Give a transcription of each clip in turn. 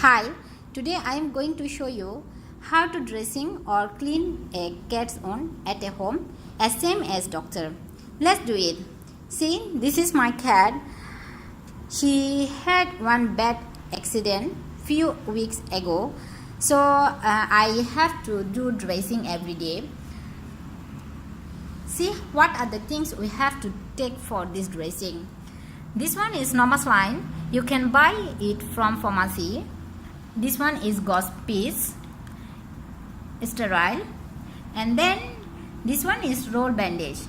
Hi, today I am going to show you how to dressing or clean a cat's wound at a home as same as doctor. Let's do it. See, this is my cat. She had one bad accident few weeks ago, so I have to do dressing every day. See what are the things we have to take for this dressing. This one is normal saline. You can buy it from pharmacy. This one is GAUZE piece, sterile, and then this one is roll bandage,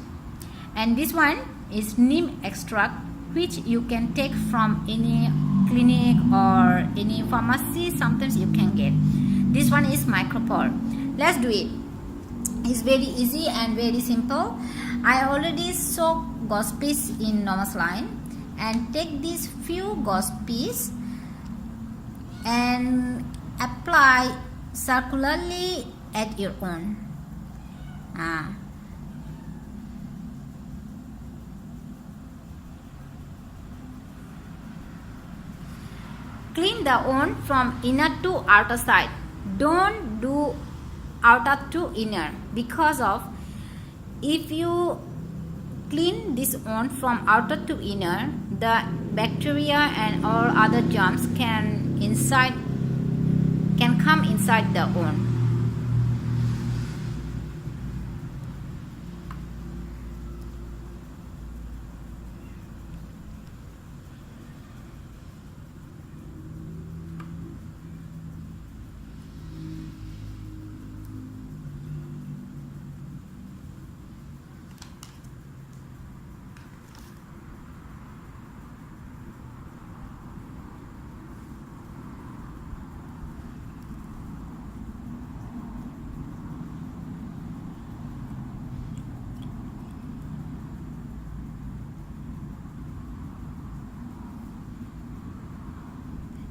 and this one is neem extract, which you can take from any clinic or any pharmacy. Sometimes you can get. This one is MICROPORE. Let's do it. It's very easy and very simple. I already soak GAUZE piece in normal saline and take these few GAUZE piece and apply circularly at your own. Clean the wound from inner to outer side. Don't do outer to inner, because of if you clean this wound from outer to inner, the bacteria and all other germs can come inside the wound.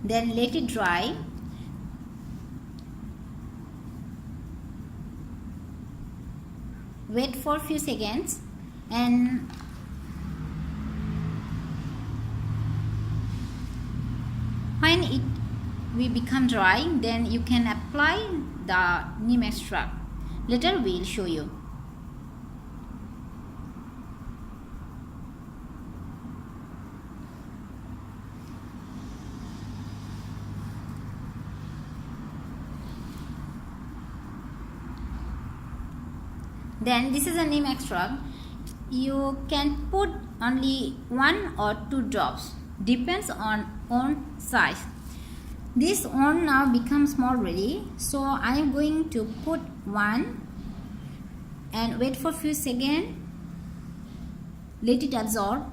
Then let it dry. Wait for a few seconds, and when it will become dry, then you can apply the neem extract. Later we will show you. Then this is a neem extract. You can put only 1 or 2 drops, depends on own size. This one now becomes small already, so I am going to put 1 and wait for few seconds. Let it absorb.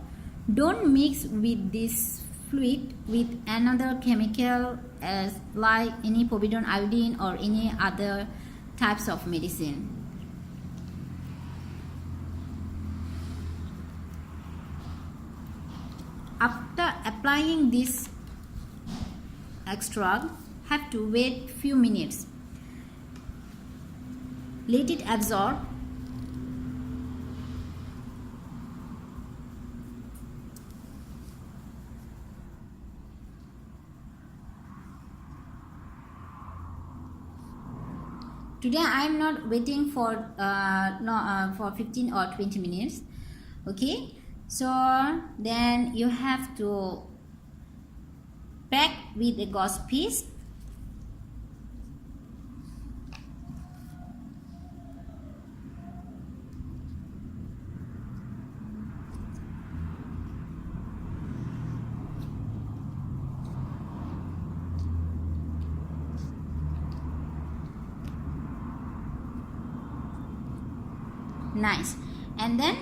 Don't mix with this fluid with another chemical as like any povidone iodine or any other types of medicine. After applying this extract, have to wait few minutes. Let it absorb. Today I am not waiting for for 15 or 20 minutes. Okay. So then you have to pack with a GAUZE piece. Nice. And then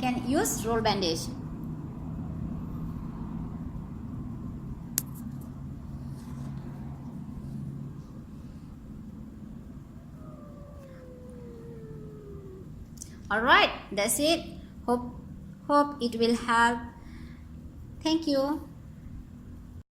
can use roll bandage. Alright, that's it. Hope it will help. Thank you.